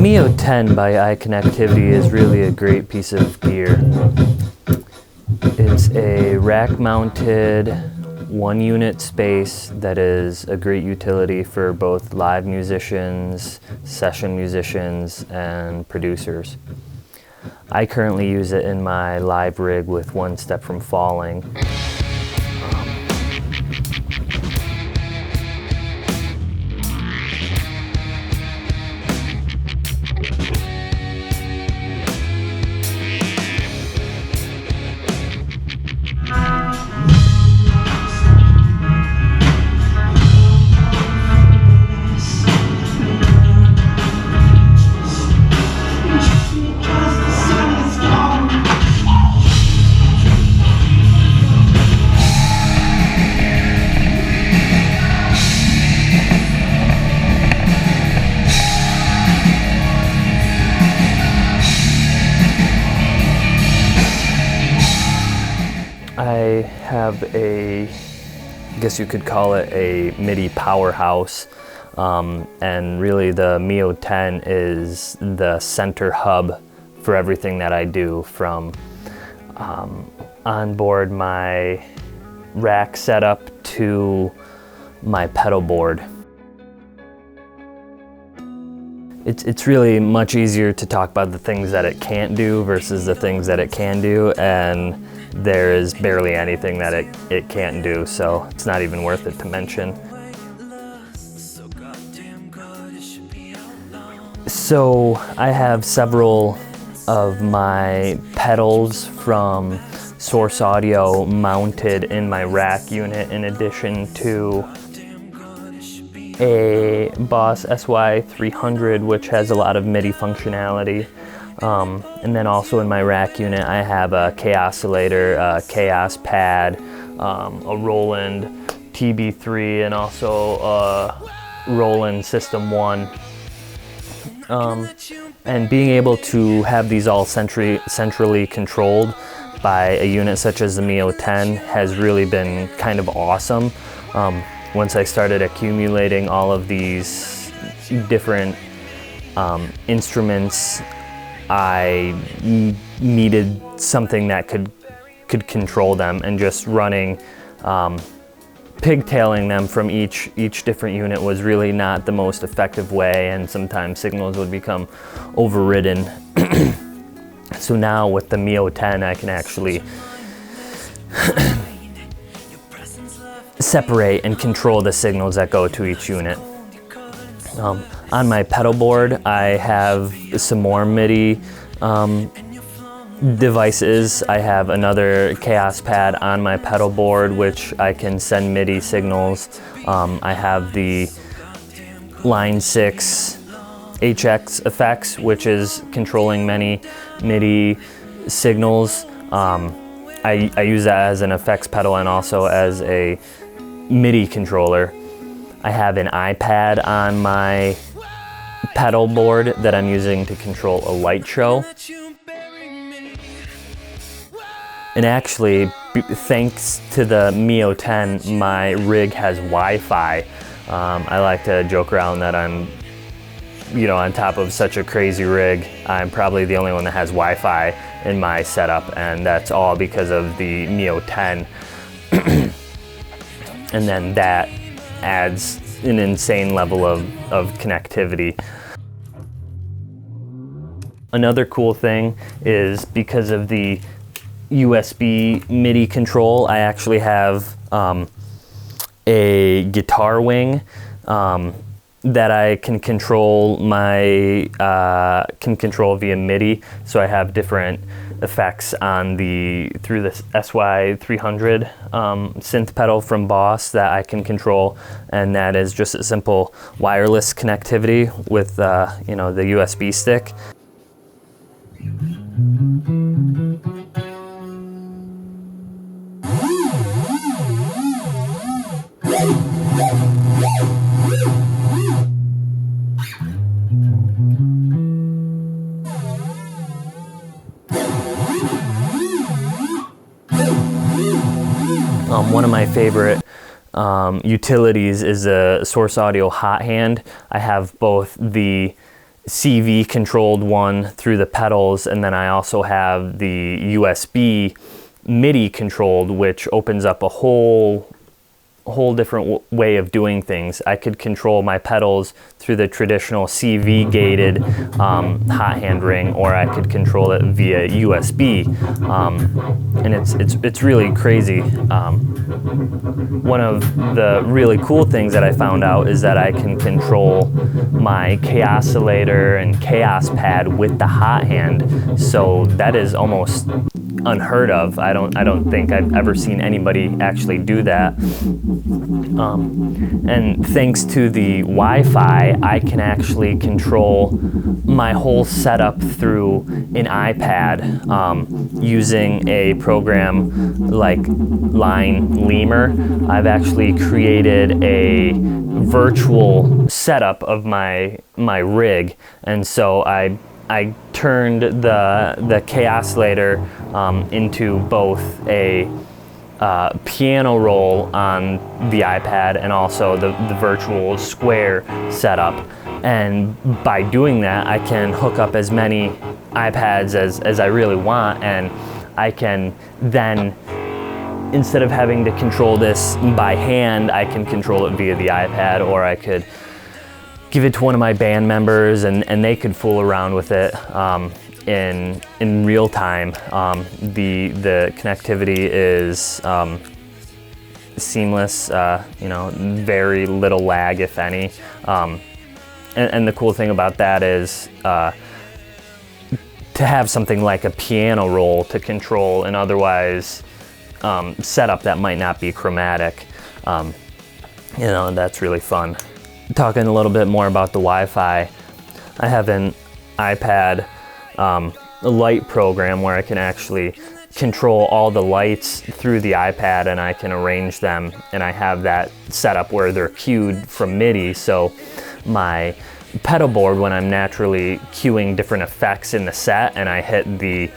mio10 by iConnectivity is really a great piece of gear. It's a rack-mounted 1-unit space that is a great utility for both live musicians, session musicians, and producers. I currently use it in my live rig with One Step From Falling. I have I guess you could call it a MIDI powerhouse, and really the mio10 is the center hub for everything that I do, from onboard my rack setup to my pedal board. It's really much easier to talk about the things that it can't do versus the things that it can do, and there is barely anything that it can't do, so it's not even worth it to mention. So I have several of my pedals from Source Audio mounted in my rack unit, in addition to a Boss SY300, which has a lot of MIDI functionality. And then also in my rack unit, I have a Kaossilator, a Kaoss Pad, a Roland TB3, and also a Roland System 1. And being able to have these all centrally controlled by a unit such as the mio10 has really been kind of awesome. Once I started accumulating all of these different instruments, I needed something that could control them, and just running, pigtailing them from each different unit was really not the most effective way, and sometimes signals would become overridden. So now with the mio10, I can actually separate and control the signals that go to each unit. On my pedal board, I have some more MIDI devices. I have another Kaoss Pad on my pedal board, which I can send MIDI signals. I have the Line 6 HX effects, which is controlling many MIDI signals. I use that as an effects pedal and also as a MIDI controller. I have an iPad on my pedal board that I'm using to control a light show. And actually, thanks to the mio10, my rig has Wi-Fi. I like to joke around that I'm, on top of such a crazy rig, I'm probably the only one that has Wi-Fi in my setup, and that's all because of the mio10. And then that adds an insane level of connectivity. Another cool thing is, because of the USB MIDI control, I actually have a guitar wing that I can control via MIDI. So I have different effects on through the SY300 synth pedal from Boss that I can control, and that is just a simple wireless connectivity with the USB stick. One of my favorite utilities is a Source Audio hot hand. I have both the CV controlled one through the pedals, and then I also have the USB MIDI controlled, which opens up a whole different way of doing things. I could control my pedals through the traditional CV gated hot hand ring, or I could control it via USB, and it's really crazy. One of the really cool things that I found out is that I can control my Kaossilator and Kaoss Pad with the hot hand, so that is almost unheard of. I don't think I've ever seen anybody actually do that. And thanks to the Wi-Fi, I can actually control my whole setup through an iPad using a program like Liine Lemur. I've actually created a virtual setup of my rig, and so I turned the Kaossilator into both a piano roll on the iPad and also the virtual square setup. And by doing that, I can hook up as many iPads as I really want, and I can then, instead of having to control this by hand, I can control it via the iPad, or I could give it to one of my band members and they could fool around with it in real time. The connectivity is seamless, you know, very little lag, if any. And the cool thing about that is to have something like a piano roll to control an otherwise setup that might not be chromatic. You know, that's really fun. Talking a little bit more about the Wi-Fi, I have an iPad light program where I can actually control all the lights through the iPad, and I can arrange them, and I have that set up where they're cued from MIDI, so my pedal board, when I'm naturally cueing different effects in the set and I hit the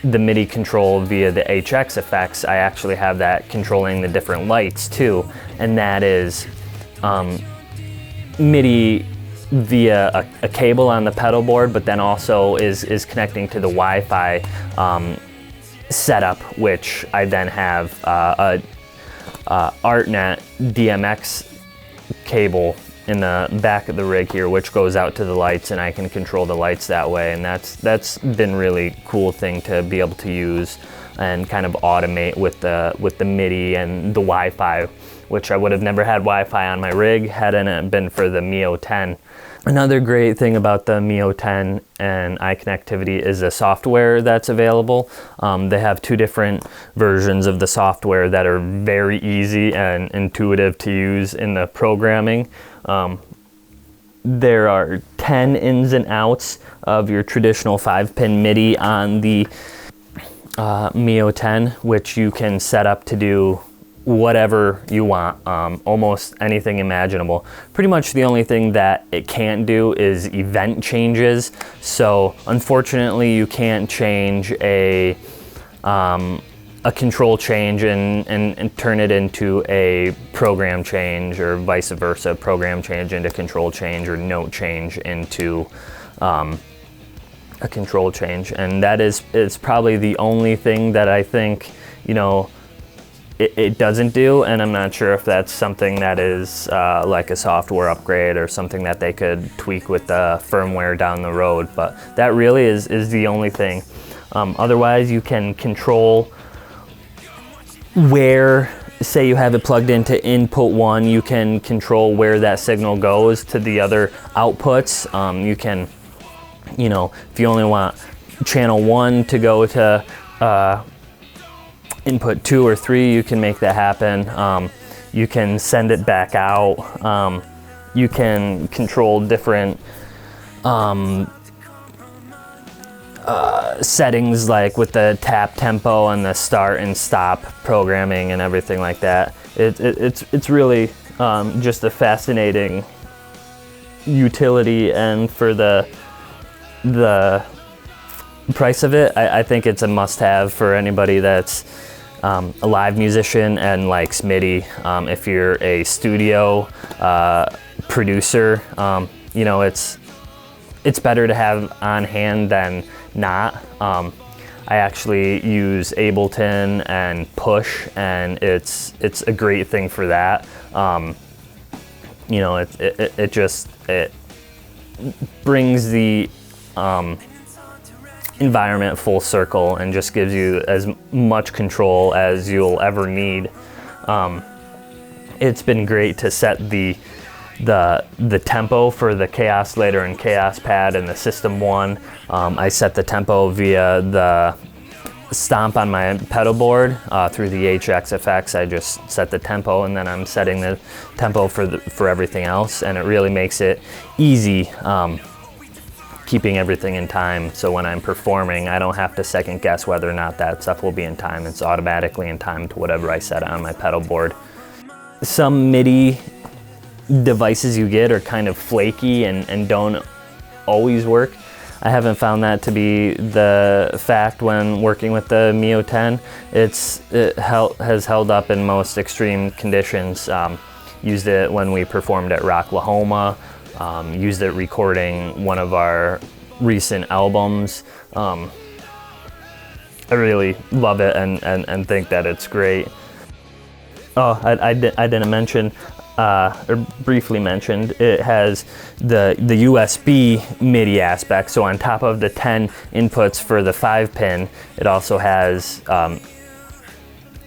MIDI control via the HX effects, I actually have that controlling the different lights too, and that is MIDI via a cable on the pedal board, but then also is connecting to the Wi-Fi setup, which I then have a ArtNet DMX cable in the back of the rig here, which goes out to the lights, and I can control the lights that way. And that's been really cool thing to be able to use and kind of automate with the MIDI and the Wi-Fi, which I would have never had Wi-Fi on my rig hadn't it been for the mio10. Another great thing about the mio10 and iConnectivity is the software that's available. They have two different versions of the software that are very easy and intuitive to use in the programming. There are 10 ins and outs of your traditional 5-pin MIDI on the mio10, which you can set up to do whatever you want, almost anything imaginable. Pretty much the only thing that it can't do is event changes. So unfortunately you can't change a control change and turn it into a program change, or vice versa, program change into control change, or note change into a control change. And that is probably the only thing that I think, you know, it doesn't do, and I'm not sure if that's something that is like a software upgrade or something that they could tweak with the firmware down the road, but that really is the only thing. Otherwise, you can control where, say you have it plugged into input 1, you can control where that signal goes to the other outputs. You can, you know, if you only want channel 1 to go to input 2 or 3, you can make that happen. You can send it back out. You can control different settings, like with the tap tempo and the start and stop programming and everything like that. It's really just a fascinating utility, and for the price of it, I think it's a must-have for anybody that's a live musician and likes MIDI. If you're a studio producer, you know, it's it's better to have on hand than not. I actually use Ableton and Push, and it's a great thing for that. You know, it just brings the environment full circle and just gives you as much control as you'll ever need. It's been great to set the tempo for the Kaossilator and Kaoss Pad and the System 1. I set the tempo via the stomp on my pedal board through the HX effects. I just set the tempo, and then I'm setting the tempo for everything else, and it really makes it easy keeping everything in time. So when I'm performing, I don't have to second guess whether or not that stuff will be in time. It's automatically in time to whatever I set on my pedal board. Some MIDI devices you get are kind of flaky and don't always work. I haven't found that to be the fact when working with the mio10. It has held up in most extreme conditions. Used it when we performed at Rocklahoma, used it recording one of our recent albums. I really love it and think that it's great. Oh, I didn't mention, or briefly mentioned, it has the USB MIDI aspect. So on top of the 10 inputs for the 5-pin, it also has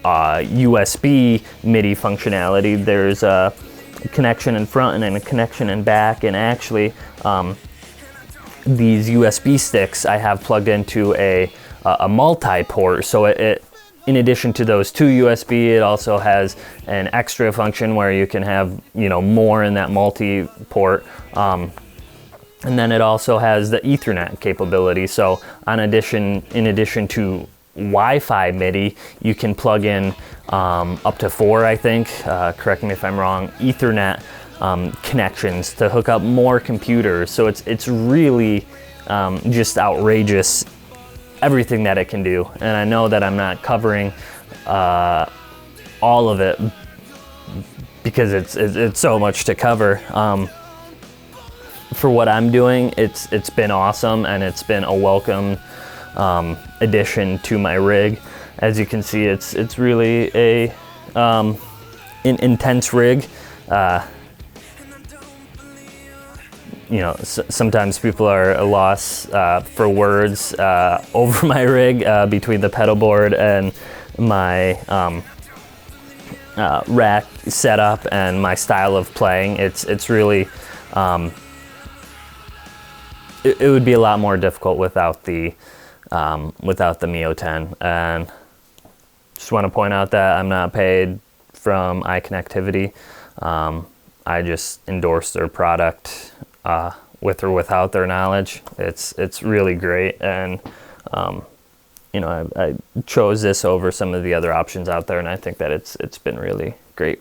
USB MIDI functionality. There's a connection in front and a connection in back, and actually these USB sticks I have plugged into a multi-port, so it in addition to those 2 USB, it also has an extra function where you can have, you know, more in that multi-port. And then it also has the Ethernet capability. So in addition to Wi-Fi MIDI, you can plug in up to 4, I think, correct me if I'm wrong, Ethernet connections to hook up more computers. So it's really just outrageous, everything that it can do. And I know that I'm not covering all of it because it's so much to cover. For what I'm doing, it's been awesome, and it's been a welcome addition to my rig. As you can see, it's really a intense rig. You know, sometimes people are at a loss for words over my rig, between the pedal board and my rack setup and my style of playing. It's really, it would be a lot more difficult without the mio10. And just want to point out that I'm not paid from iConnectivity. I just endorse their product with or without their knowledge. It's really great, and you know, I chose this over some of the other options out there, and I think that it's been really great.